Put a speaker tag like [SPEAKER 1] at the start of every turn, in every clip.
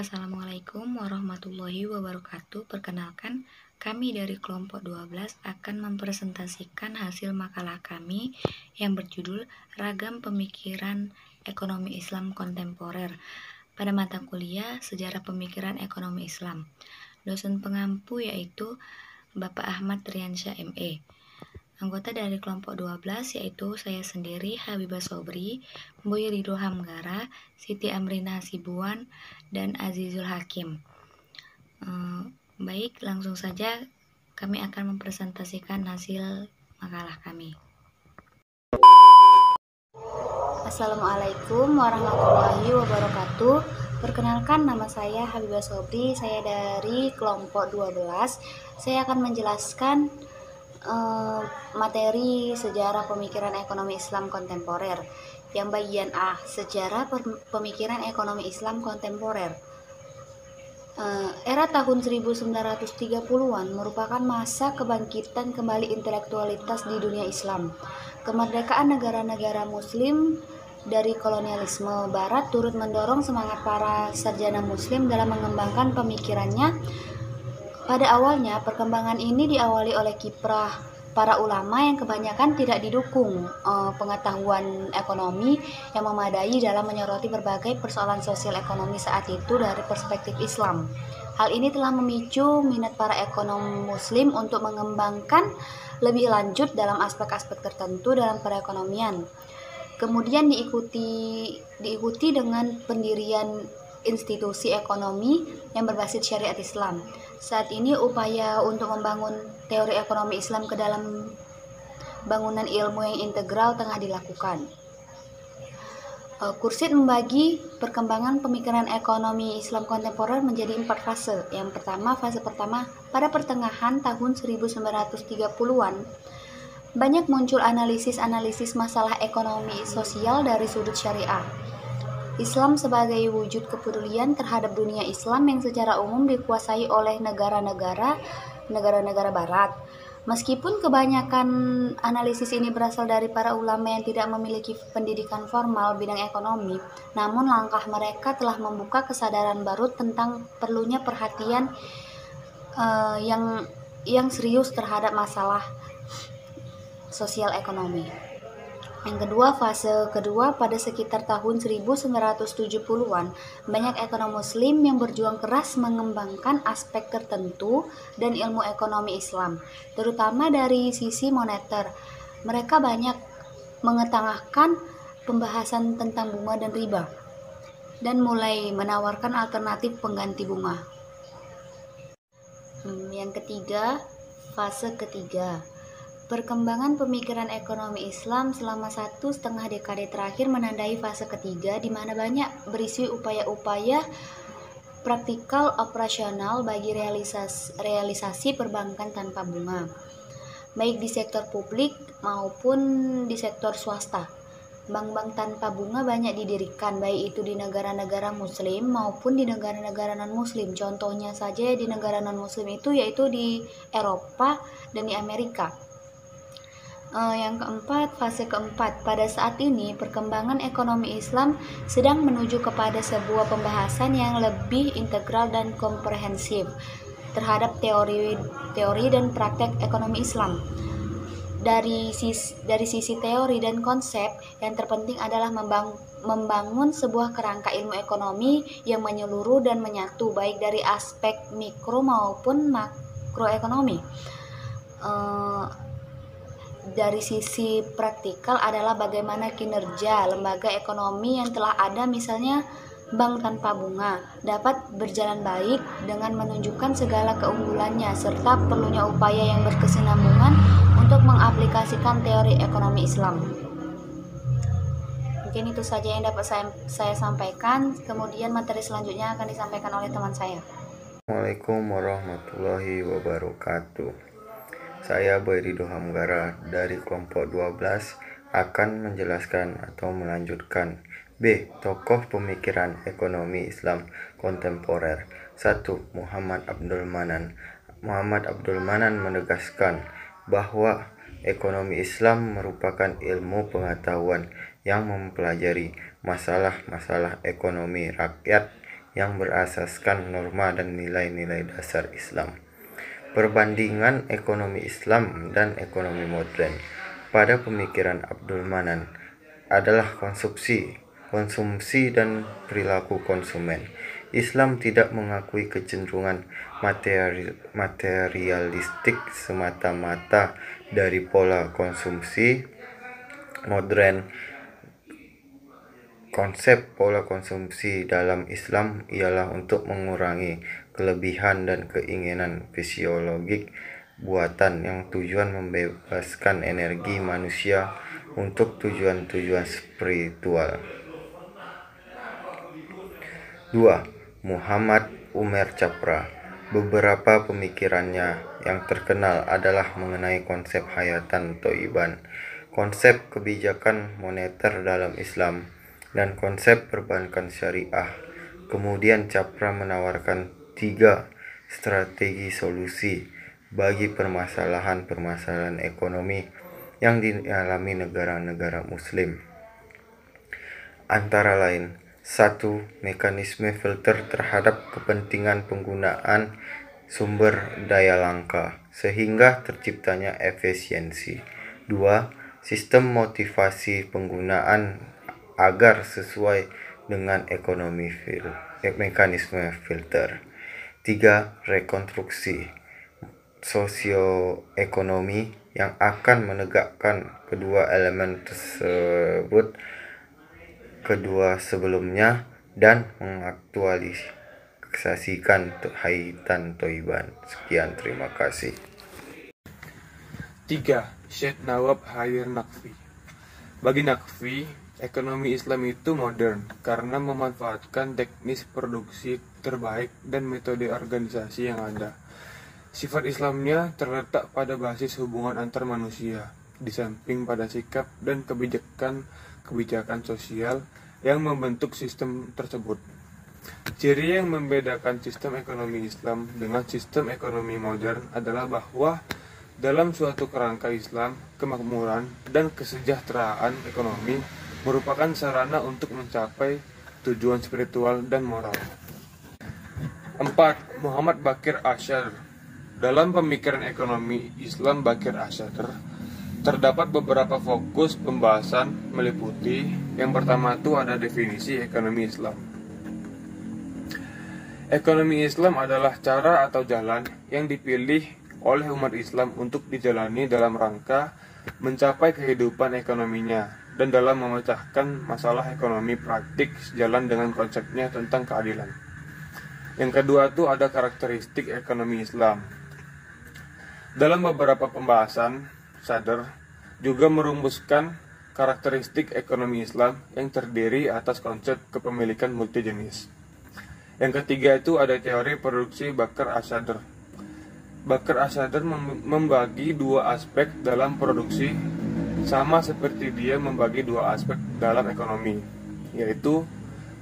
[SPEAKER 1] Assalamualaikum warahmatullahi wabarakatuh. Perkenalkan, kami dari kelompok 12 akan mempresentasikan hasil makalah kami yang berjudul Ragam Pemikiran Ekonomi Islam Kontemporer pada mata kuliah Sejarah Pemikiran Ekonomi Islam. Dosen pengampu yaitu Bapak Ahmad Triansyah ME. Anggota dari kelompok 12 yaitu saya sendiri, Habibah Sobri, Boy Ridho Hamgara, Siti Amrina Hasibuan, dan Azizul Hakim. Baik, langsung saja kami akan mempresentasikan hasil makalah kami.
[SPEAKER 2] Assalamualaikum warahmatullahi wabarakatuh. Perkenalkan, nama saya Habibah Sobri, saya dari kelompok 12. Saya akan menjelaskan materi sejarah pemikiran ekonomi Islam kontemporer. Yang bagian A, sejarah pemikiran ekonomi Islam kontemporer. Era tahun 1930-an merupakan masa kebangkitan kembali intelektualitas di dunia Islam. Kemerdekaan negara-negara muslim dari kolonialisme barat turut mendorong semangat para sarjana muslim dalam mengembangkan pemikirannya. Pada awalnya, perkembangan ini diawali oleh kiprah para ulama yang kebanyakan tidak didukung pengetahuan ekonomi yang memadai dalam menyoroti berbagai persoalan sosial ekonomi saat itu dari perspektif Islam. Hal ini telah memicu minat para ekonom muslim untuk mengembangkan lebih lanjut dalam aspek-aspek tertentu dalam perekonomian. Kemudian diikuti dengan pendirian institusi ekonomi yang berbasis syariat Islam. Saat ini upaya untuk membangun teori ekonomi Islam ke dalam bangunan ilmu yang integral tengah dilakukan. Kursit membagi perkembangan pemikiran ekonomi Islam kontemporer menjadi 4 fase. Fase pertama, pada pertengahan tahun 1930-an, banyak muncul analisis masalah ekonomi sosial dari sudut syariah. Islam sebagai wujud kepedulian terhadap dunia Islam yang secara umum dikuasai oleh negara-negara barat. Meskipun kebanyakan analisis ini berasal dari para ulama yang tidak memiliki pendidikan formal bidang ekonomi, namun langkah mereka telah membuka kesadaran baru tentang perlunya perhatian yang serius terhadap masalah sosial ekonomi. Yang kedua, fase kedua pada sekitar tahun 1970-an, banyak ekonom muslim yang berjuang keras mengembangkan aspek tertentu dan ilmu ekonomi Islam, terutama dari sisi moneter. Mereka banyak mengetengahkan pembahasan tentang bunga dan riba, dan mulai menawarkan alternatif pengganti bunga. Yang ketiga, fase ketiga. Perkembangan pemikiran ekonomi Islam selama 1,5 dekade terakhir menandai fase ketiga, di mana banyak berisi upaya-upaya praktikal operasional bagi realisasi perbankan tanpa bunga, baik di sektor publik maupun di sektor swasta. Bank-bank tanpa bunga banyak didirikan, baik itu di negara-negara muslim maupun di negara-negara non-muslim. Contohnya saja di negara non-muslim itu yaitu di Eropa dan di Amerika. Yang keempat, fase keempat. Pada saat ini, perkembangan ekonomi Islam sedang menuju kepada sebuah pembahasan yang lebih integral dan komprehensif terhadap teori dan praktek ekonomi Islam. Dari sisi teori dan konsep, yang terpenting adalah membangun sebuah kerangka ilmu ekonomi yang menyeluruh dan menyatu, baik dari aspek mikro maupun makroekonomi. Dari sisi praktikal adalah bagaimana kinerja lembaga ekonomi yang telah ada, misalnya bank tanpa bunga, dapat berjalan baik dengan menunjukkan segala keunggulannya, serta perlunya upaya yang berkesinambungan untuk mengaplikasikan teori ekonomi Islam. Mungkin itu saja yang dapat saya sampaikan. Kemudian materi selanjutnya akan disampaikan oleh teman saya.
[SPEAKER 3] Assalamualaikum warahmatullahi wabarakatuh. Saya Boy Ridho Hamgara dari kelompok 12 akan menjelaskan atau melanjutkan B. Tokoh pemikiran ekonomi Islam kontemporer. 1. Muhammad Abdul Manan. Muhammad Abdul Manan menegaskan bahwa ekonomi Islam merupakan ilmu pengetahuan yang mempelajari masalah-masalah ekonomi rakyat yang berasaskan norma dan nilai-nilai dasar Islam. Perbandingan ekonomi Islam dan ekonomi modern pada pemikiran Abdul Manan adalah konsumsi dan perilaku konsumen. Islam tidak mengakui kecenderungan materialistik semata-mata dari pola konsumsi modern. Konsep pola konsumsi dalam Islam ialah untuk mengurangi kelebihan dan keinginan fisiologik buatan yang tujuan membebaskan energi manusia untuk tujuan-tujuan spiritual. 2. Muhammad Umar Chapra. Beberapa pemikirannya yang terkenal adalah mengenai konsep hayatan toiban, konsep kebijakan moneter dalam Islam, dan konsep perbankan syariah. Kemudian Chapra menawarkan 3 strategi solusi bagi permasalahan-permasalahan ekonomi yang dialami negara-negara muslim. Antara lain, 1. Mekanisme filter terhadap kepentingan penggunaan sumber daya langka, sehingga terciptanya efisiensi. 2. Sistem motivasi penggunaan agar sesuai dengan mekanisme filter. 3. Rekonstruksi sosioekonomi yang akan menegakkan kedua elemen tersebut sebelumnya dan mengaktualisasikan hayatan toiban. Sekian, terima kasih.
[SPEAKER 4] 3. Syekh Nawab Khair Naqvi. Bagi Naqvi, ekonomi Islam itu modern karena memanfaatkan teknis produksi terbaik dan metode organisasi yang ada. Sifat Islamnya terletak pada basis hubungan antar manusia, di samping pada sikap dan kebijakan sosial yang membentuk sistem tersebut. Ciri yang membedakan sistem ekonomi Islam dengan sistem ekonomi modern adalah bahwa dalam suatu kerangka Islam, kemakmuran dan kesejahteraan ekonomi merupakan sarana untuk mencapai tujuan spiritual dan moral. 4. Muhammad Bakir Asy'ar. Dalam pemikiran ekonomi Islam Bakir Asy'ar, terdapat beberapa fokus pembahasan meliputi yang pertama itu ada definisi ekonomi Islam. Ekonomi Islam adalah cara atau jalan yang dipilih oleh umat Islam untuk dijalani dalam rangka mencapai kehidupan ekonominya dan dalam memecahkan masalah ekonomi praktik sejalan dengan konsepnya tentang keadilan. Yang kedua itu ada karakteristik ekonomi Islam. Dalam beberapa pembahasan, Sadr juga merumuskan karakteristik ekonomi Islam yang terdiri atas konsep kepemilikan multijenis. Yang ketiga itu ada teori produksi Bakr Asadr. Bakr Asadr membagi 2 aspek dalam produksi sama seperti dia membagi 2 aspek dalam ekonomi, yaitu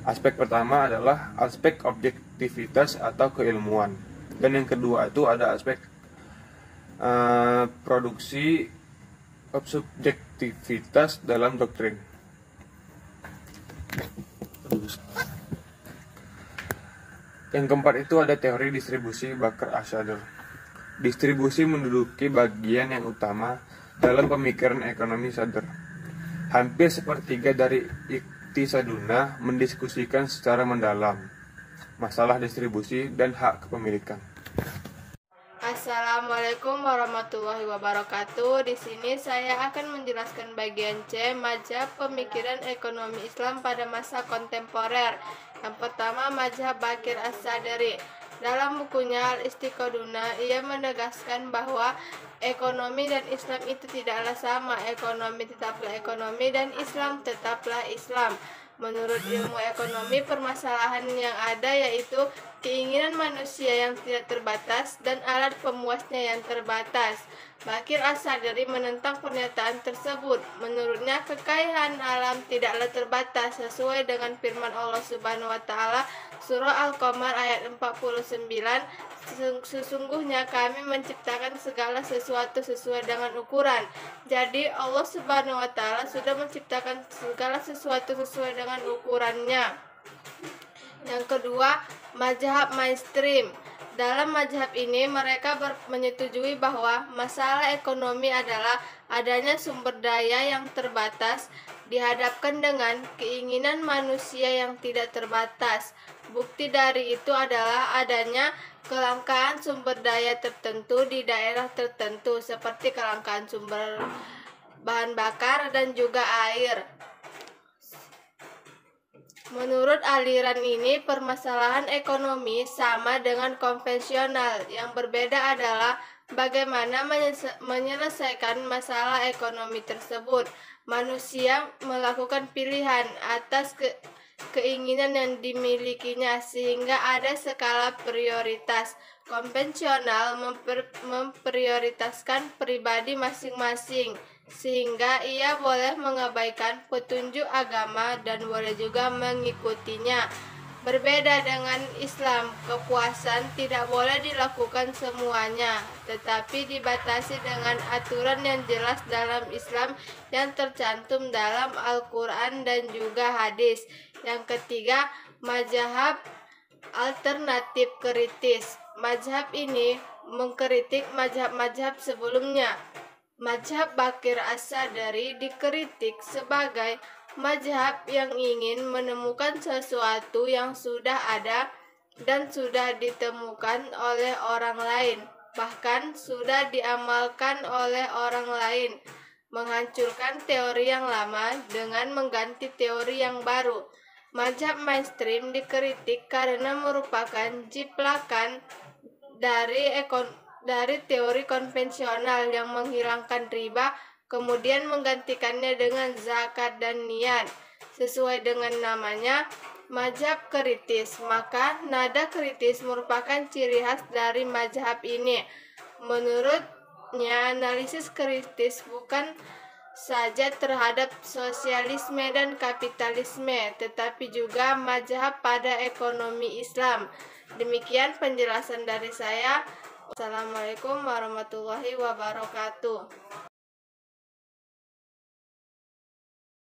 [SPEAKER 4] aspek pertama adalah aspek objektivitas atau keilmuan, dan yang kedua itu ada aspek produksi subjektivitas dalam doktrin. Yang keempat itu ada teori distribusi Bakr Asadr. Distribusi menduduki bagian yang utama dalam pemikiran ekonomi Sadr. Hampir sepertiga dari Iqtisaduna mendiskusikan secara mendalam masalah distribusi dan hak kepemilikan.
[SPEAKER 5] Assalamualaikum warahmatullahi wabarakatuh. Di sini saya akan menjelaskan bagian C, mazhab pemikiran ekonomi Islam pada masa kontemporer. Yang pertama, mazhab Bakir As-Sadri. Dalam bukunya Al-Istiqoduna, ia menegaskan bahwa ekonomi dan Islam itu tidaklah sama. Ekonomi tetaplah ekonomi dan Islam tetaplah Islam. Menurut ilmu ekonomi, permasalahan yang ada yaitu keinginan manusia yang tidak terbatas dan alat pemuasnya yang terbatas. Bakir As-Sadri menentang pernyataan tersebut. Menurutnya, kekayaan alam tidaklah terbatas sesuai dengan firman Allah Subhanahu wa taala surah Al-Qamar ayat 49. Sesungguhnya kami menciptakan segala sesuatu sesuai dengan ukuran. Jadi Allah Subhanahu wa taala sudah menciptakan segala sesuatu sesuai dengan ukurannya. Yang kedua, mazhab mainstream. Dalam mazhab ini mereka menyetujui bahwa masalah ekonomi adalah adanya sumber daya yang terbatas dihadapkan dengan keinginan manusia yang tidak terbatas. Bukti dari itu adalah adanya kelangkaan sumber daya tertentu di daerah tertentu seperti kelangkaan sumber bahan bakar dan juga air. Menurut aliran ini, permasalahan ekonomi sama dengan konvensional. Yang berbeda adalah bagaimana menyelesaikan masalah ekonomi tersebut. Manusia melakukan pilihan atas keinginan yang dimilikinya sehingga ada skala prioritas. Konvensional memprioritaskan pribadi masing-masing sehingga ia boleh mengabaikan petunjuk agama dan boleh juga mengikutinya. Berbeda dengan Islam, kepuasan tidak boleh dilakukan semuanya, tetapi dibatasi dengan aturan yang jelas dalam Islam yang tercantum dalam Al-Quran dan juga hadis. Yang ketiga, mazhab alternatif kritis. Mazhab ini mengkritik mazhab-mazhab sebelumnya. Mazhab Bakir As-Sadari dikritik sebagai mazhab yang ingin menemukan sesuatu yang sudah ada dan sudah ditemukan oleh orang lain, bahkan sudah diamalkan oleh orang lain, menghancurkan teori yang lama dengan mengganti teori yang baru. Mazhab mainstream dikritik karena merupakan jiplakan dari teori konvensional yang menghilangkan riba, kemudian menggantikannya dengan zakat dan niat. Sesuai dengan namanya, mazhab kritis, maka nada kritis merupakan ciri khas dari mazhab ini. Menurutnya, analisis kritis bukan saja terhadap sosialisme dan kapitalisme, tetapi juga mazhab pada ekonomi Islam. Demikian penjelasan dari saya. Assalamualaikum warahmatullahi wabarakatuh.